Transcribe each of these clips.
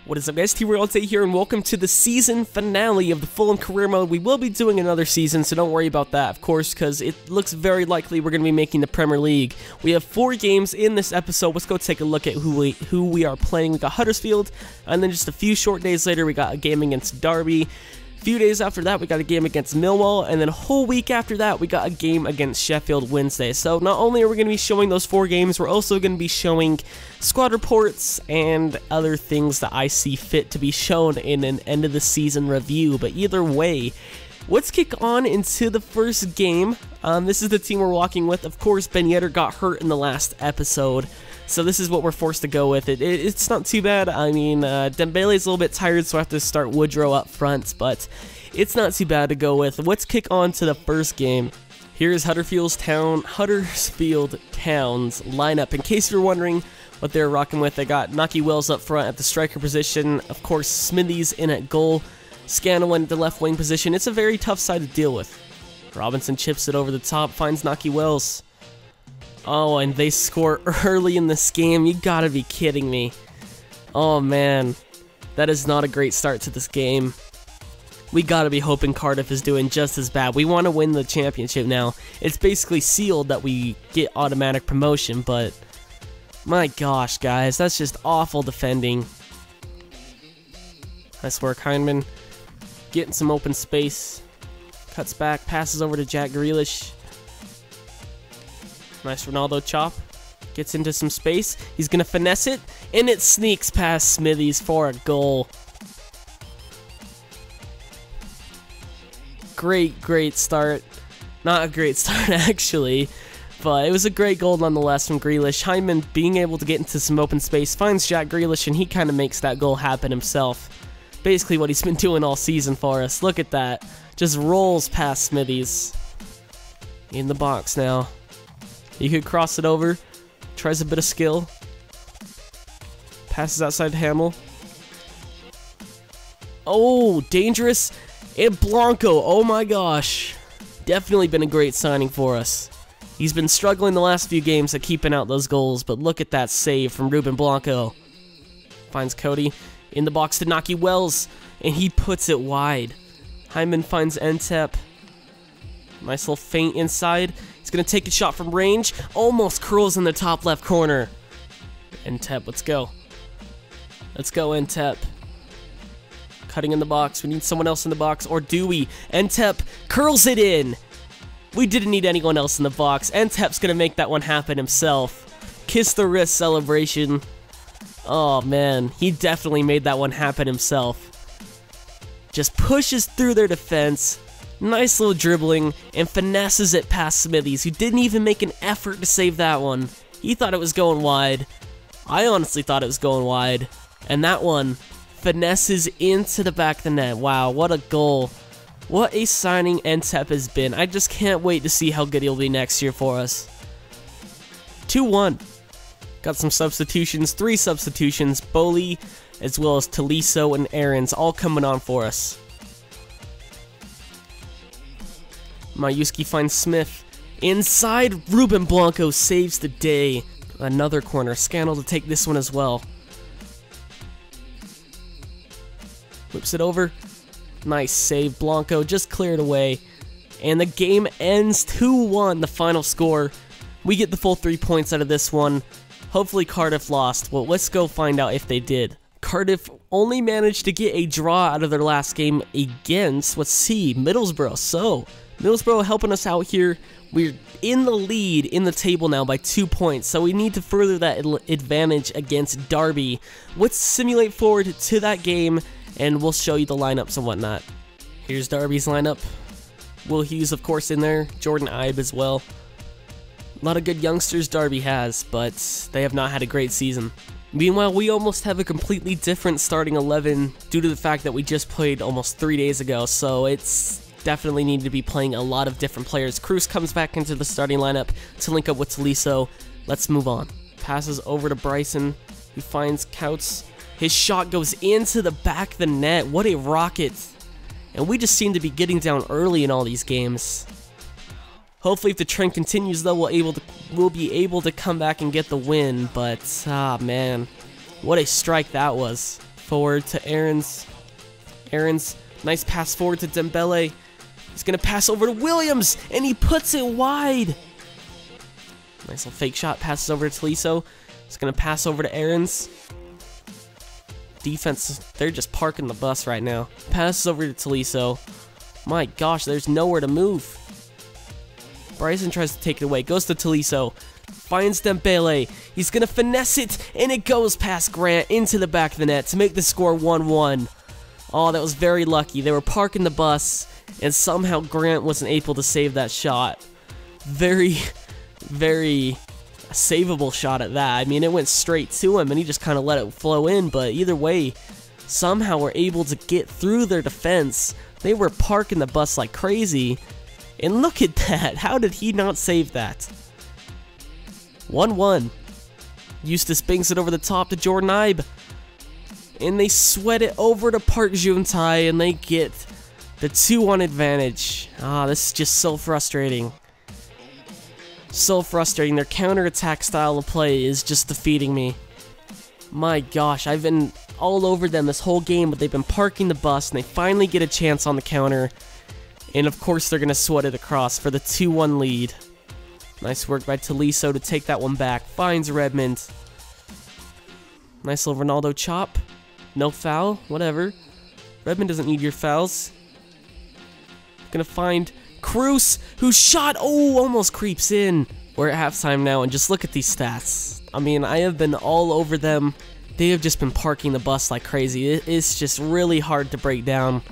What is up, guys? TRayALLDay here, and welcome to the season finale of the Fulham career mode. We will be doing another season, so don't worry about that, of course, because it looks very likely we're going to be making the Premier League. We have 4 games in this episode. Let's go take a look at who we are playing. We got Huddersfield, and then just a few short days later, we got a game against Derby. A few days after that, we got a game against Millwall, and then a whole week after that, we got a game against Sheffield Wednesday. So not only are we going to be showing those 4 games, we're also going to be showing squad reports and other things that I see fit to be shown in an end of the season review. But either way, let's kick on into the first game. This is the team we're walking with. Of course, Ben Yedder got hurt in the last episode, so this is what we're forced to go with. It's not too bad. I mean, Dembele's a little bit tired, so I have to start Woodrow up front, but it's not too bad to go with. Let's kick on to the first game. Here's Huddersfield Town's lineup. In case you're wondering what they're rocking with, they got Naki Wells up front at the striker position. Of course, Smithies in at goal. Scanlon at the left wing position. It's a very tough side to deal with. Robinson chips it over the top, finds Naki Wells. Oh, and they score early in this game. You gotta be kidding me. Oh man, that is not a great start to this game. We gotta be hoping Cardiff is doing just as bad. We want to win the championship now. It's basically sealed that we get automatic promotion, but my gosh, guys, that's just awful defending. Nice work, Heinemann. Getting some open space. Cuts back, passes over to Jack Grealish. Nice Ronaldo chop. Gets into some space. He's going to finesse it, and it sneaks past Smithies for a goal. Great start. Not a great start, actually, but it was a great goal nonetheless from Grealish. Hyman being able to get into some open space, finds Jack Grealish, and he kind of makes that goal happen himself. Basically what he's been doing all season for us. Look at that. Just rolls past Smithies. In the box now. He could cross it over. Tries a bit of skill. Passes outside to Hamill. Oh, dangerous. And Blanco. Oh my gosh. Definitely been a great signing for us. He's been struggling the last few games at keeping out those goals, but look at that save from Ruben Blanco. Finds Cody in the box to Naki Wells, and he puts it wide. Hyman finds Entep. Nice little feint inside. He's going to take a shot from range. Almost curls in the top left corner. Entep, let's go. Let's go, Entep. Cutting in the box. We need someone else in the box. Or do we? Entep curls it in. We didn't need anyone else in the box. Entep's going to make that one happen himself. Kiss the wrist celebration. Oh, man. He definitely made that one happen himself. Just pushes through their defense. Nice little dribbling, and finesses it past Smithies, who didn't even make an effort to save that one. He thought it was going wide. I honestly thought it was going wide. And that one finesses into the back of the net. Wow, what a goal. What a signing Entep has been. I just can't wait to see how good he'll be next year for us. 2-1. Got some substitutions, 3 substitutions. Boli, as well as Taliso and Aarons, all coming on for us. Mayuski finds Smith. Inside, Ruben Blanco saves the day. Another corner. Scannell to take this one as well. Whips it over. Nice save. Blanco just cleared away. And the game ends 2-1, the final score. We get the full 3 points out of this one. Hopefully Cardiff lost. Well, let's go find out if they did. Cardiff only managed to get a draw out of their last game against, let's see, Middlesbrough. So Middlesbrough helping us out here. We're in the lead in the table now by 2 points, so we need to further that advantage against Derby. Let's simulate forward to that game, and we'll show you the lineups and whatnot. Here's Derby's lineup. Will Hughes, of course, in there. Jordan Ibe as well. A lot of good youngsters Derby has, but they have not had a great season. Meanwhile, we almost have a completely different starting 11 due to the fact that we just played almost 3 days ago, so it's definitely need to be playing a lot of different players. Cruz comes back into the starting lineup to link up with Taliso. Let's move on. Passes over to Bryson, who finds Couts. His shot goes into the back of the net. What a rocket. And we just seem to be getting down early in all these games. Hopefully if the trend continues though, we'll be able to come back and get the win, but man, what a strike that was. Forward to Aarons. Aarons, nice pass forward to Dembele. He's going to pass over to Williams, and he puts it wide. Nice little fake shot, passes over to Tolisso. He's going to pass over to Aarons. Defense, they're just parking the bus right now. Passes over to Tolisso. My gosh, there's nowhere to move. Bryson tries to take it away, goes to Tolisso. Finds Dembele. He's going to finesse it, and it goes past Grant into the back of the net to make the score 1-1. Oh, that was very lucky. They were parking the bus, and somehow Grant wasn't able to save that shot. Very, very savable shot at that. I mean, it went straight to him, and he just kind of let it flow in, but either way, somehow we're able to get through their defense. They were parking the bus like crazy, and look at that. How did he not save that? 1-1. Eustace bangs it over the top to Jordan Ibe. And they sweat it over to Park Jun-tae, and they get the 2-1 advantage. Ah, this is just so frustrating. So frustrating. Their counter-attack style of play is just defeating me. My gosh, I've been all over them this whole game, but they've been parking the bus, and they finally get a chance on the counter. And of course, they're going to sweat it across for the 2-1 lead. Nice work by Tolisso to take that one back. Finds Redmond. Nice little Ronaldo chop. No foul. Whatever. Redmond doesn't need your fouls. Gonna find Cruz, who shot. Oh, almost creeps in. We're at halftime now, and just look at these stats. I mean, I have been all over them. They have just been parking the bus like crazy. It's just really hard to break down.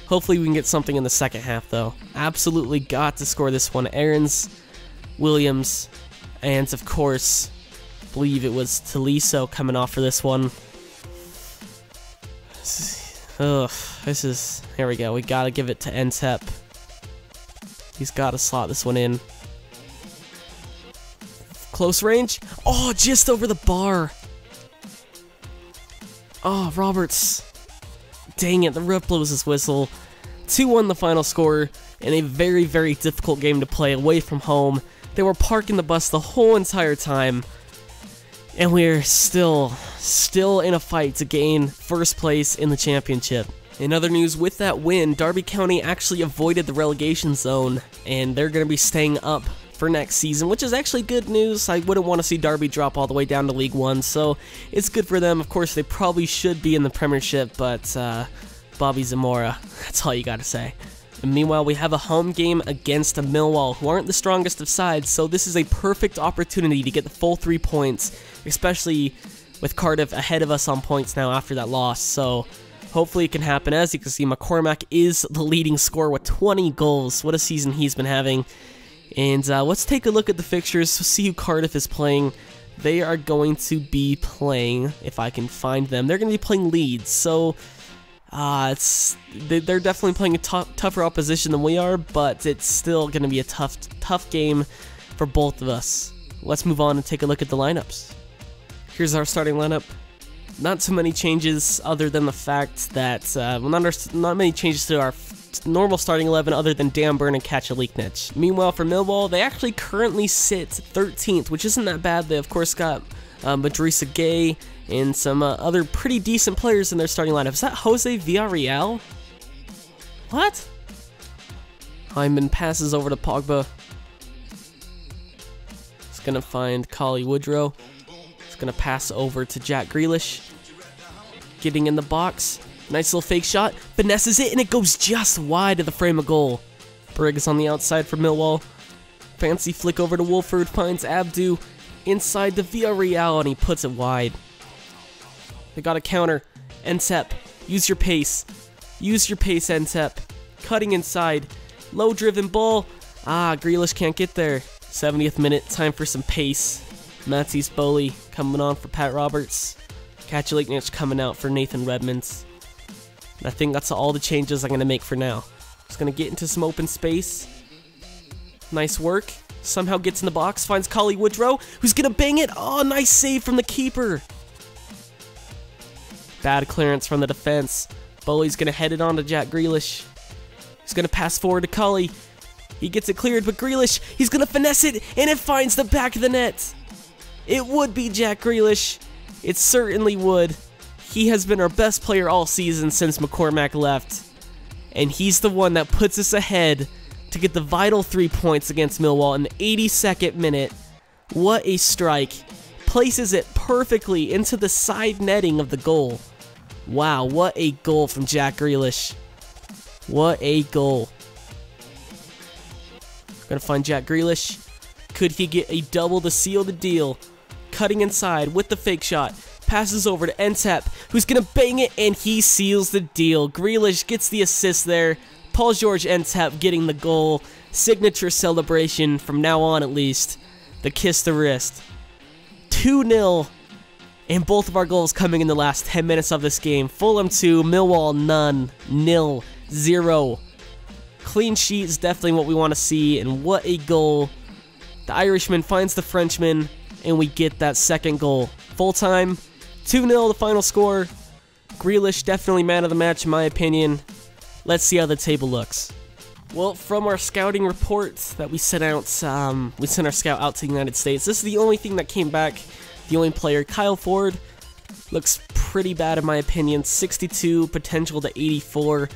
Hopefully we can get something in the second half, though. Absolutely got to score this one. Aarons, Williams, and of course, I believe it was Tolisso coming off for this one. Ugh, here we go. We gotta give it to Ntep. He's gotta slot this one in. Close range. Oh, just over the bar. Oh, Roberts. Dang it, the ref blows his whistle. 2-1 the final score, in a very, very difficult game to play away from home. They were parking the bus the whole entire time, and we're still in a fight to gain first place in the championship. In other news, with that win, Derby County actually avoided the relegation zone, and they're going to be staying up for next season, which is actually good news. I wouldn't want to see Derby drop all the way down to League One, so it's good for them. Of course, they probably should be in the Premiership, but Bobby Zamora, that's all you got to say. And meanwhile, we have a home game against the Millwall, who aren't the strongest of sides, so this is a perfect opportunity to get the full 3 points, especially with Cardiff ahead of us on points now after that loss. So hopefully it can happen. As you can see, McCormack is the leading scorer with 20 goals. What a season he's been having. And let's take a look at the fixtures to see who Cardiff is playing. They are going to be playing, if I can find them, they're going to be playing Leeds. So they're definitely playing a tougher opposition than we are, but it's still going to be a tough game for both of us. Let's move on and take a look at the lineups. Here's our starting lineup. Not too many changes other than the fact that, not many changes to our normal starting 11 other than Dan Burn and Kacaliknich. Meanwhile, for Millwall, they actually currently sit 13th, which isn't that bad. They, of course, got Madrisa Gay and some other pretty decent players in their starting lineup. Is that Jose Villarreal? What? Hyman passes over to Pogba. He's going to find Collie Woodrow. He's going to pass over to Jack Grealish. Getting in the box. Nice little fake shot. Finesses it, and it goes just wide of the frame of goal. Briggs on the outside for Millwall. Fancy flick over to Wolford. Finds Abdu inside the Villarreal, and he puts it wide. They got a counter. Ntep, use your pace. Use your pace, Ntep. Cutting inside. Low-driven ball. Ah, Grealish can't get there. 70th minute, time for some pace. Matisse Bowley coming on for Pat Roberts. Kacaliknich coming out for Nathan Redmonds. And I think that's all the changes I'm going to make for now. Just going to get into some open space. Nice work. Somehow gets in the box, finds Collie Woodrow, who's going to bang it. Oh, nice save from the keeper. Bad clearance from the defense. Bowley's going to head it on to Jack Grealish. He's going to pass forward to Collie. He gets it cleared, but Grealish, he's going to finesse it, and it finds the back of the net. It would be Jack Grealish. It certainly would. He has been our best player all season since McCormack left. And he's the one that puts us ahead to get the vital 3 points against Millwall in the 82nd minute. What a strike. Places it perfectly into the side netting of the goal. Wow, what a goal from Jack Grealish. What a goal. Gonna find Jack Grealish. Could he get a double to seal the deal? Cutting inside with the fake shot. Passes over to Ntep, who's gonna bang it, and he seals the deal. Grealish gets the assist there. Paul-George Ntep getting the goal. Signature celebration from now on, at least. The kiss the wrist. 2-0, and both of our goals coming in the last 10 minutes of this game. Fulham 2, Millwall none, 0. Clean sheet is definitely what we want to see, and what a goal. The Irishman finds the Frenchman, and we get that second goal. Full time, 2-0 the final score. Grealish definitely man of the match in my opinion. Let's see how the table looks. Well, from our scouting report that we sent out, we sent our scout out to the United States. This is the only thing that came back. The only player, Kyle Ford, looks pretty bad in my opinion. 62, potential to 84.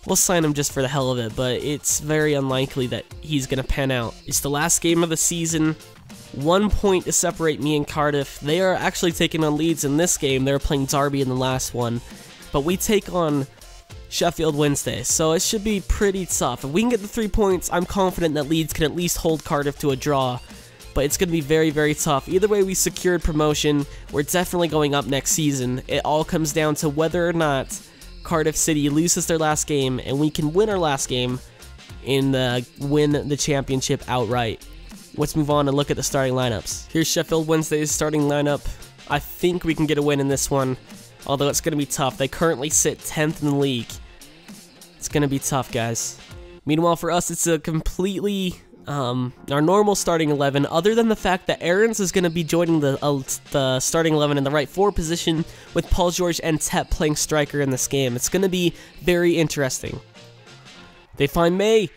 We'll sign him just for the hell of it, but it's very unlikely that he's going to pan out. It's the last game of the season. 1 point to separate me and Cardiff. They are actually taking on Leeds in this game. They were playing Derby in the last one. But we take on Sheffield Wednesday, so it should be pretty tough. If we can get the 3 points, I'm confident that Leeds can at least hold Cardiff to a draw. But it's going to be very, very tough. Either way, we secured promotion. We're definitely going up next season. It all comes down to whether or not Cardiff City loses their last game, and we can win our last game and win the championship outright. Let's move on and look at the starting lineups. Here's Sheffield Wednesday's starting lineup. I think we can get a win in this one, although it's going to be tough. They currently sit 10th in the league. It's going to be tough, guys. Meanwhile, for us, it's a completely our normal starting 11, other than the fact that Aarons is going to be joining the starting 11 in the right forward position, with Paul-George and Ntep playing striker in this game. It's going to be very interesting. They find May.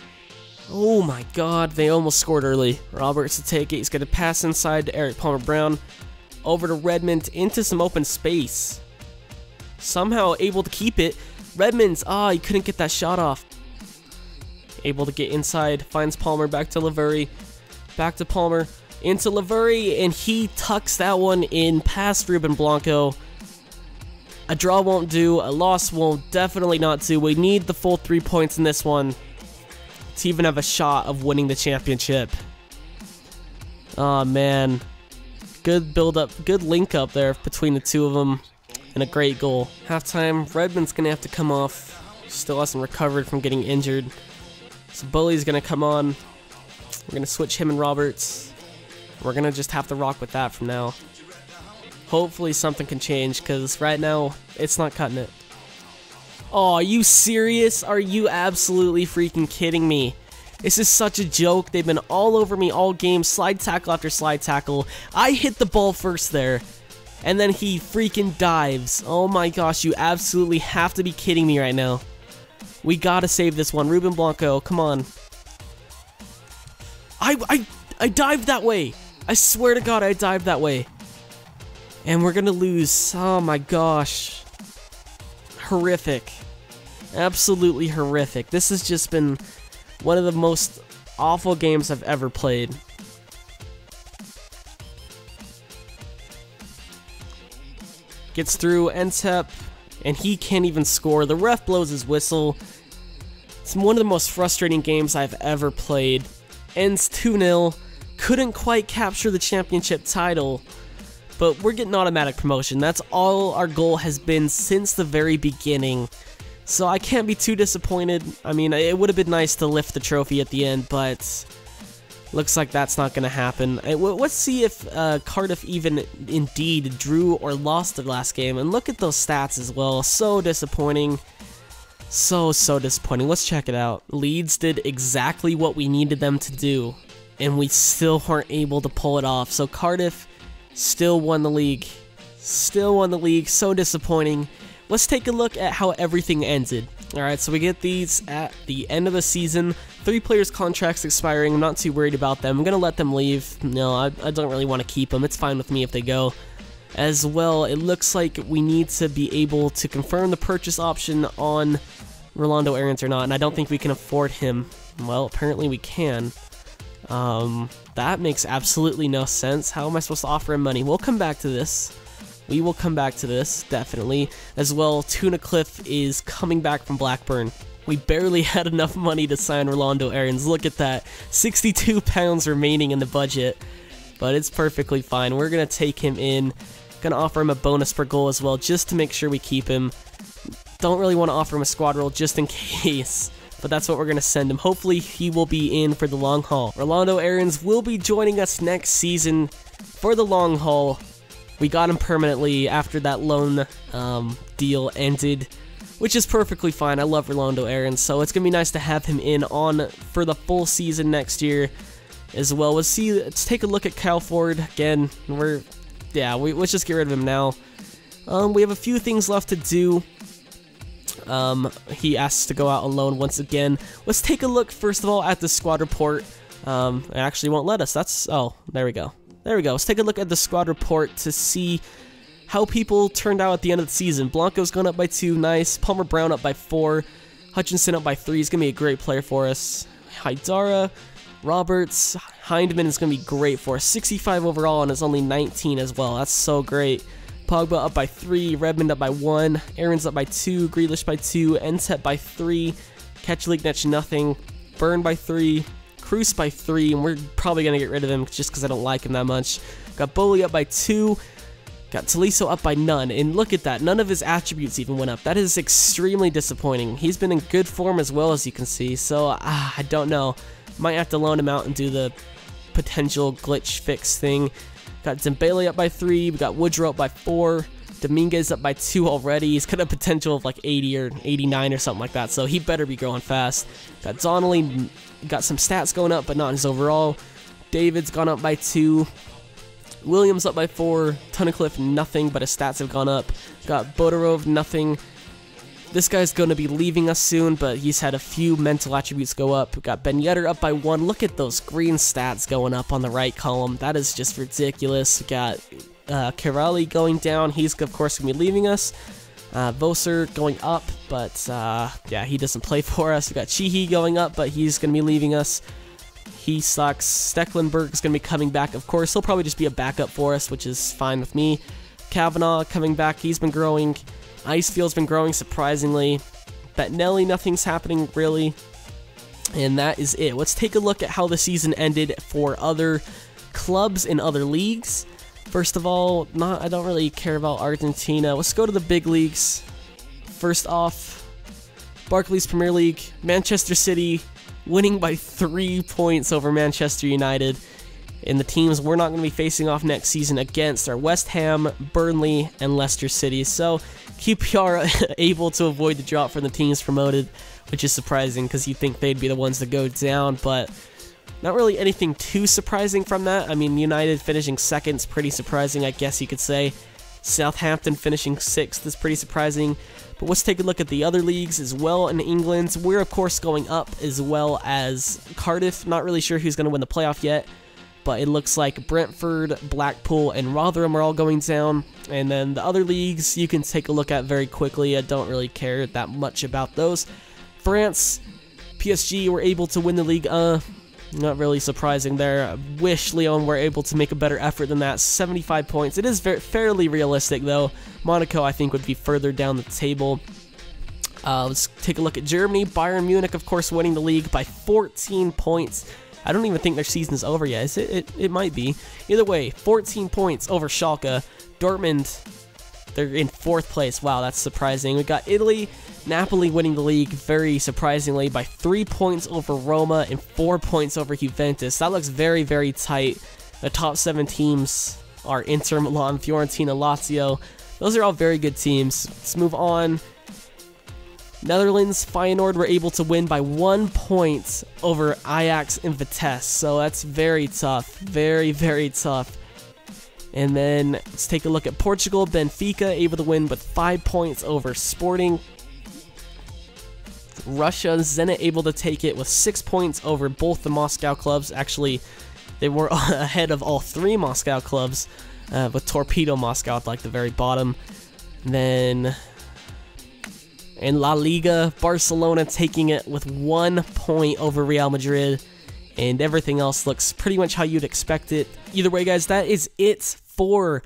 Oh my god, they almost scored early. Roberts to take it. He's going to pass inside to Eric Palmer-Brown. Over to Redmond into some open space. Somehow able to keep it. Redmond's, he couldn't get that shot off. Able to get inside, finds Palmer, back to Lavery, back to Palmer, into Lavery, and he tucks that one in past Ruben Blanco. A draw won't do, a loss will definitely not do. We need the full 3 points in this one to even have a shot of winning the championship. Oh man, good build up, good link up there between the two of them, and a great goal. Halftime, Redmond's gonna have to come off, still hasn't recovered from getting injured. So Bully's going to come on. We're going to switch him and Roberts. We're going to just have to rock with that from now. Hopefully something can change, because right now, it's not cutting it. Oh, are you serious? Are you absolutely freaking kidding me? This is such a joke. They've been all over me all game. Slide tackle after slide tackle. I hit the ball first there. And then he freaking dives. Oh my gosh, you absolutely have to be kidding me right now. We gotta save this one. Ruben Blanco, come on. I dived that way. I swear to God, I dived that way. And we're gonna lose. Oh my gosh. Horrific. Absolutely horrific. This has just been one of the most awful games I've ever played. Gets through Ntep, and he can't even score. The ref blows his whistle. It's one of the most frustrating games I've ever played. Ends 2-0. Couldn't quite capture the championship title, but we're getting automatic promotion. That's all our goal has been since the very beginning. So I can't be too disappointed. I mean, it would have been nice to lift the trophy at the end, but looks like that's not going to happen. Let's see if Cardiff even indeed drew or lost their last game. And look at those stats as well. So disappointing. So disappointing. Let's check it out. Leeds did exactly what we needed them to do, and we still weren't able to pull it off. So Cardiff still won the league. Still won the league. So disappointing. Let's take a look at how everything ended. Alright, so we get these at the end of the season. 3 players' contracts expiring. I'm not too worried about them. I'm going to let them leave. No, I don't really want to keep them. It's fine with me if they go. as well. It looks like we need to be able to confirm the purchase option on Rolando Aarons or not, and I don't think we can afford him. Well, apparently we can. That makes absolutely no sense. How am I supposed to offer him money? We'll come back to this. We will come back to this, definitely. As well, Tuna Cliff is coming back from Blackburn. We barely had enough money to sign Rolando Aarons. Look at that. £62 remaining in the budget. But it's perfectly fine. We're going to take him in. Going to offer him a bonus per goal as well, just to make sure we keep him. Don't really want to offer him a squad role just in case. But that's what we're going to send him. Hopefully, he will be in for the long haul. Rolando Aarons will be joining us next season for the long haul. We got him permanently after that loan deal ended, which is perfectly fine. I love Rolando Aarons, so it's going to be nice to have him in on for the full season next year as well. Let's take a look at Kyle Ford again. Let's just get rid of him now. We have a few things left to do. He asks to go out on loan once again. Let's take a look first of all at the squad report. It actually won't let us. Oh, there we go. There we go. Let's take a look at the squad report to see how people turned out at the end of the season. Blanco's gone up by 2, nice. Palmer Brown up by 4. Hutchinson up by 3. He's going to be a great player for us. Haidara, Roberts, Hindman is going to be great for us. 65 overall and is only 19 as well. That's so great. Pogba up by 3. Redmond up by 1. Aaron's up by 2. Grealish by 2. Entep by 3. Ketchalik nothing. Burn by 3. Cruz by 3, and we're probably going to get rid of him just because I don't like him that much. Got Bowley up by 2. Got Taliso up by none, and look at that. None of his attributes even went up. That is extremely disappointing. He's been in good form as well, as you can see, so I don't know. Might have to loan him out and do the potential glitch fix thing. Got Dembele up by 3. We got Woodrow up by 4. Dominguez up by 2 already. He's got a potential of like 80 or 89 or something like that, so he better be growing fast. Got Donnelly, got some stats going up, but not his overall. David's gone up by 2. Williams up by 4. Tunnicliffe, nothing, but his stats have gone up. Got Bodorov, nothing. This guy's going to be leaving us soon, but he's had a few mental attributes go up. Got Ben Yedder up by 1. Look at those green stats going up on the right column. That is just ridiculous. Got Kerali going down. He's, of course, going to be leaving us. Voser going up, but yeah, he doesn't play for us. We got Chihi going up, but he's going to be leaving us. He sucks. Stecklenburg is going to be coming back. Of course, he'll probably just be a backup for us, which is fine with me. Kavanaugh coming back. He's been growing. Icefield's been growing surprisingly. Bettinelli, nothing's happening really. And that is it. Let's take a look at how the season ended for other clubs in other leagues. First of all, I don't really care about Argentina. Let's go to the big leagues. First off, Barclays Premier League, Manchester City winning by 3 points over Manchester United. And the teams we're not going to be facing off next season against are West Ham, Burnley, and Leicester City. So QPR able to avoid the drop from the teams promoted, which is surprising because you'd think they'd be the ones to go down, but not really anything too surprising from that. I mean, United finishing 2nd is pretty surprising, I guess you could say. Southampton finishing 6th is pretty surprising. But let's take a look at the other leagues as well in England. We're, of course, going up as well as Cardiff. Not really sure who's going to win the playoff yet, but it looks like Brentford, Blackpool, and Rotherham are all going down. And then the other leagues you can take a look at very quickly. I don't really care that much about those. France, PSG were able to win the league. Not really surprising there. I wish Lyon were able to make a better effort than that. 75 points. It is fairly realistic, though. Monaco, I think, would be further down the table. Let's take a look at Germany. Bayern Munich, of course, winning the league by 14 points. I don't even think their season is over yet. It might be. Either way, 14 points over Schalke. Dortmund, they're in 4th place. Wow, that's surprising. We got Italy. Napoli winning the league very surprisingly by 3 points over Roma and 4 points over Juventus. That looks very, very tight. The top 7 teams are Inter Milan, Fiorentina, Lazio. Those are all very good teams. Let's move on. Netherlands, Feyenoord were able to win by 1 point over Ajax and Vitesse. So that's very tough. Very, very tough. And then let's take a look at Portugal. Benfica able to win with 5 points over Sporting. Russia, Zenit able to take it with 6 points over both the Moscow clubs. Actually, they were ahead of all 3 Moscow clubs. with Torpedo Moscow at like the very bottom. And then in La Liga, Barcelona taking it with 1 point over Real Madrid, and everything else looks pretty much how you'd expect it. Either way, guys, that is it for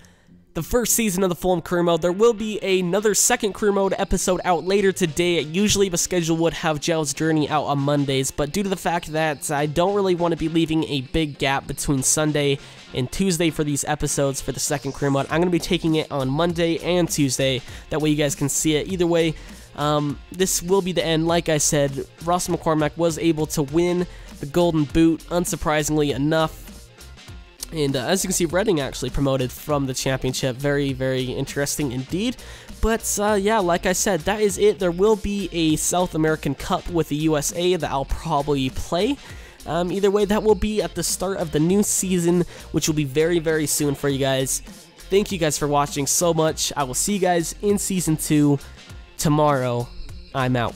the first season of the Fulham Career Mode. There will be another second Career Mode episode out later today. Usually the schedule would have Giles' Journey out on Mondays, but due to the fact that I don't really want to be leaving a big gap between Sunday and Tuesday for these episodes for the second Career Mode, I'm going to be taking it on Monday and Tuesday. That way you guys can see it. Either way, this will be the end. Like I said, Ross McCormack was able to win the Golden Boot, unsurprisingly enough. And as you can see, Reading actually promoted from the championship. Very, very interesting indeed. But yeah, like I said, that is it. There will be a South American Cup with the USA that I'll probably play. Either way, that will be at the start of the new season, which will be very, very soon for you guys. Thank you guys for watching so much. I will see you guys in Season 2 tomorrow. I'm out.